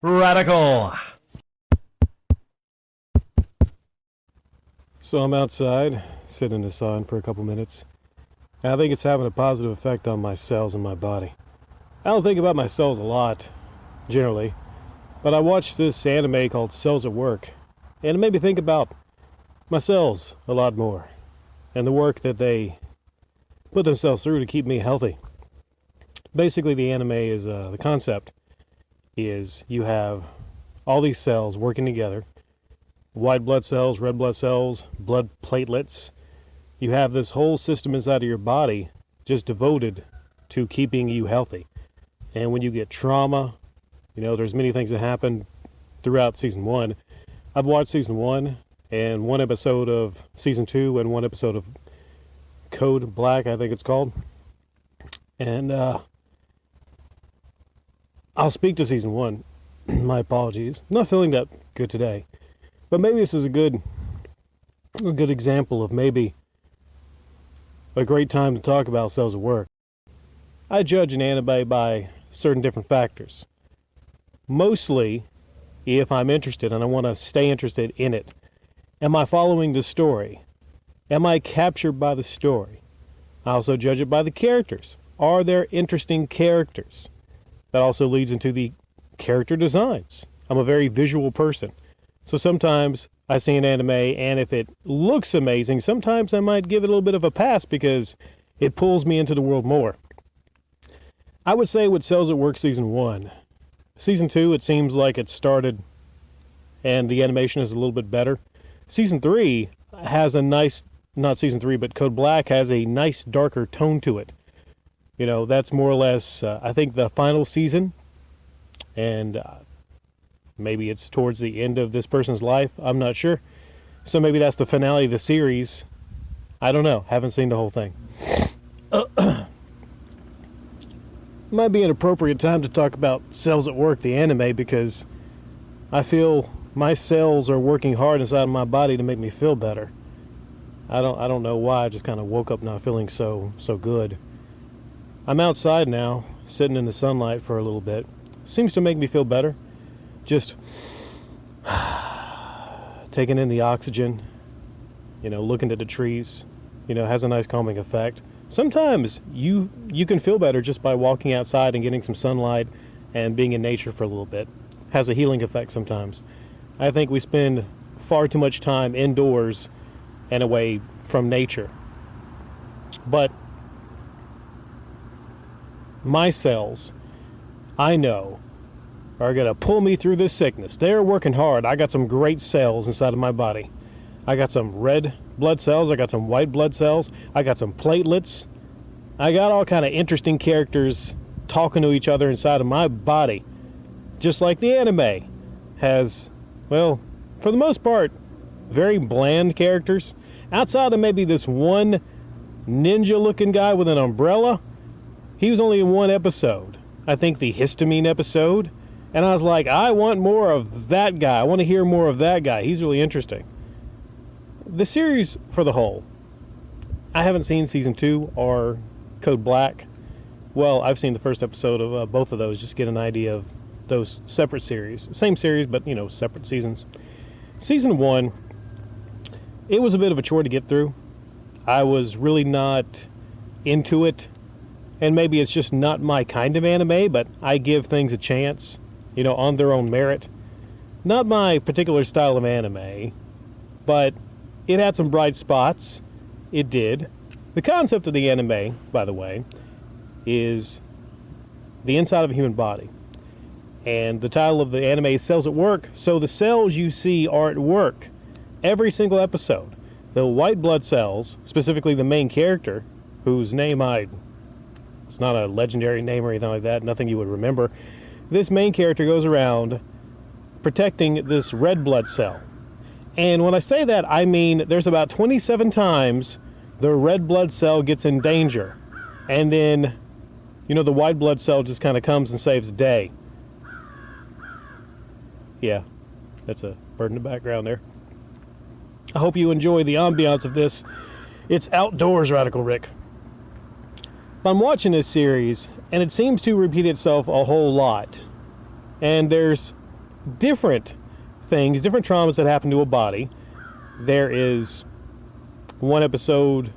Radical. So I'm outside, sitting in the sun for a couple minutes, and I think it's having a positive effect on my cells in my body. I don't think about my cells a lot, generally, but I watched this anime called Cells at Work, and it made me think about my cells a lot more, and the work that they put themselves through to keep me healthy. Basically, the anime is, the concept is you have all these cells working together, white blood cells, red blood cells, blood platelets. You have this whole system inside of your body just devoted to keeping you healthy. And when you get trauma, there's many things that happen throughout season 1. I've watched season 1 and one episode of season 2 and one episode of Code Black, I think it's called. And I'll speak to season 1. My apologies. I'm not feeling that good today. But maybe this is a good example of maybe a great time to talk about Cells at Work. I judge an anime by certain different factors. Mostly, if I'm interested and I want to stay interested in it. Am I following the story? Am I captured by the story? I also judge it by the characters. Are there interesting characters? That also leads into the character designs. I'm a very visual person. So sometimes I see an anime, and if it looks amazing, sometimes I might give it a little bit of a pass because it pulls me into the world more. I would say with Cells at Work Season 1. Season 2, it seems like it started, and the animation is a little bit better. Season 3 has a nice, not Season 3, but Code Black has a nice darker tone to it. That's more or less, I think, the final season, and maybe it's towards the end of this person's life. I'm not sure. So maybe that's the finale of the series. I don't know. Haven't seen the whole thing. Might be an appropriate time to talk about Cells at Work, the anime, because I feel my cells are working hard inside of my body to make me feel better. I don't know why. I just kind of woke up not feeling so good. I'm outside now, sitting in the sunlight for a little bit. Seems to make me feel better. Just taking in the oxygen, looking at the trees, has a nice calming effect. Sometimes you can feel better just by walking outside and getting some sunlight and being in nature for a little bit. Has a healing effect sometimes. I think we spend far too much time indoors and away from nature. But my cells, I know, are going to pull me through this sickness. They're working hard. I got some great cells inside of my body. I got some red blood cells. I got some white blood cells. I got some platelets. I got all kind of interesting characters talking to each other inside of my body. Just like the anime has, well, for the most part, very bland characters. Outside of maybe this one ninja-looking guy with an umbrella, he was only in one episode. I think the histamine episode. And I was like, I want more of that guy. I want to hear more of that guy. He's really interesting. The series for the whole. I haven't seen season 2 or Code Black. Well, I've seen the first episode of both of those, just to get an idea of those separate series. Same series, but, separate seasons. Season 1, it was a bit of a chore to get through. I was really not into it. And maybe it's just not my kind of anime, but I give things a chance, on their own merit. Not my particular style of anime, but it had some bright spots. It did. The concept of the anime, by the way, is the inside of a human body. And the title of the anime is Cells at Work, so the cells you see are at work. Every single episode. The white blood cells, specifically the main character, whose name it's not a legendary name or anything like that, nothing you would remember. This main character goes around protecting this red blood cell. And when I say that, I mean there's about 27 times the red blood cell gets in danger. And then, the white blood cell just kind of comes and saves the day. Yeah, that's a bird in the background there. I hope you enjoy the ambiance of this. It's outdoors, Radical Rick. I'm watching this series, and it seems to repeat itself a whole lot. And there's different things, different traumas that happen to a body. There is one episode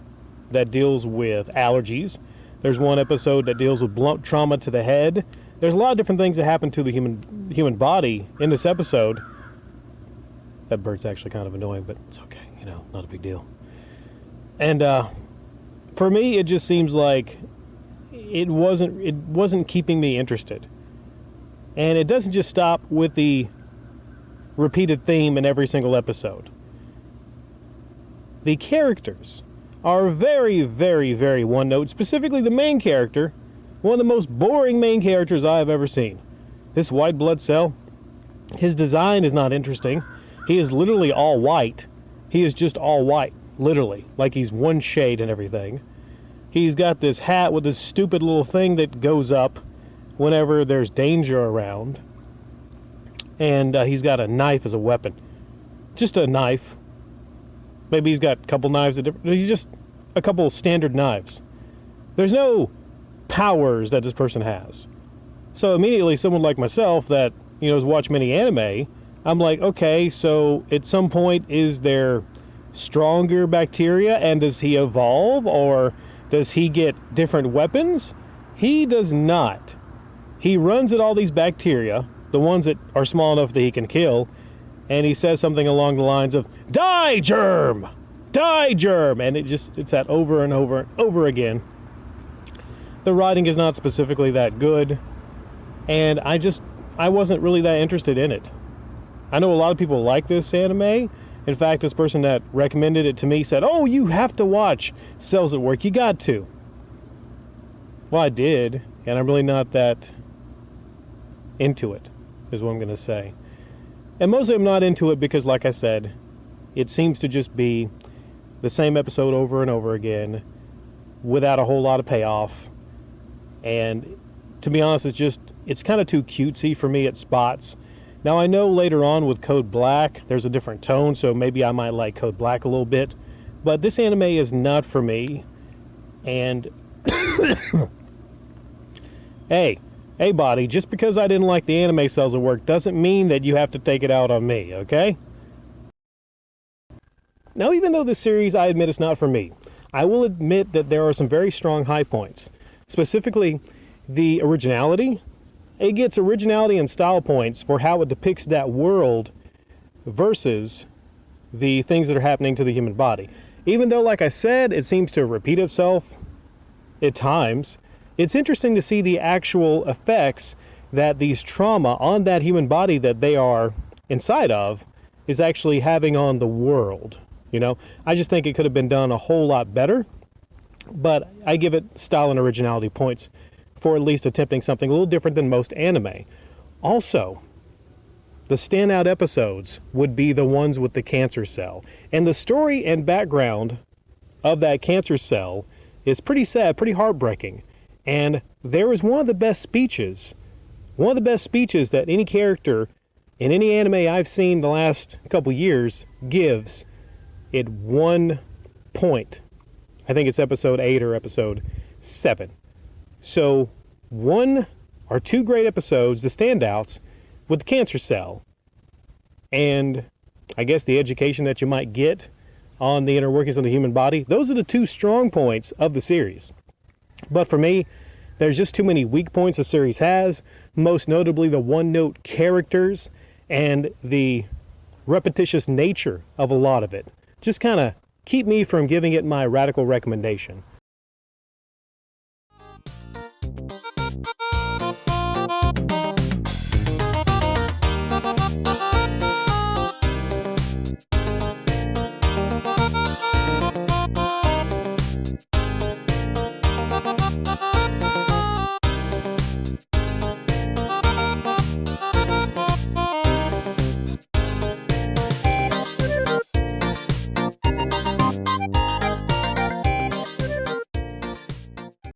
that deals with allergies. There's one episode that deals with blunt trauma to the head. There's a lot of different things that happen to the human body in this episode. That bird's actually kind of annoying, but it's okay, not a big deal. And for me, it just seems like it wasn't keeping me interested. And it doesn't just stop with the repeated theme in every single episode. The characters are very, very, very one note. Specifically the main character, one of the most boring main characters I have ever seen. This white blood cell, his design is not interesting. He is literally all white. He is just all white, literally, like he's one shade and everything. He's got this hat with this stupid little thing that goes up whenever there's danger around. And he's got a knife as a weapon. Just a knife. Maybe he's got a couple knives. He's just a couple standard knives. There's no powers that this person has. So immediately someone like myself that, has watched many anime, I'm like, okay, so at some point is there stronger bacteria and does he evolve or does he get different weapons? He does not. He runs at all these bacteria, the ones that are small enough that he can kill, and he says something along the lines of, "Die, germ! Die, germ!" And it's that over and over and over again. The writing is not specifically that good, and I wasn't really that interested in it. I know a lot of people like this anime. In fact, this person that recommended it to me said, "Oh, you have to watch Cells at Work. You got to." Well, I did, and I'm really not that into it, is what I'm going to say. And mostly I'm not into it because, like I said, it seems to just be the same episode over and over again without a whole lot of payoff. And to be honest, it's kind of too cutesy for me at spots. Now, I know later on with Code Black, there's a different tone, so maybe I might like Code Black a little bit. But this anime is not for me. And hey, body, just because I didn't like the anime Cells at Work doesn't mean that you have to take it out on me, okay? Now, even though this series, I admit, it's not for me, I will admit that there are some very strong high points. Specifically, the originality. It gets originality and style points for how it depicts that world versus the things that are happening to the human body. Even though, like I said, it seems to repeat itself at times, it's interesting to see the actual effects that these trauma on that human body that they are inside of is actually having on the world. I just think it could have been done a whole lot better, but I give it style and originality points for at least attempting something a little different than most anime. Also, the standout episodes would be the ones with the cancer cell. And the story and background of that cancer cell is pretty sad, pretty heartbreaking. And there is one of the best speeches that any character in any anime I've seen the last couple years gives at one point. I think it's episode 8 or episode 7. So, one or two great episodes, the standouts, with the cancer cell. And I guess the education that you might get on the inner workings of the human body. Those are the two strong points of the series. But for me, there's just too many weak points the series has, most notably the one-note characters and the repetitious nature of a lot of it. Just kind of keep me from giving it my radical recommendation.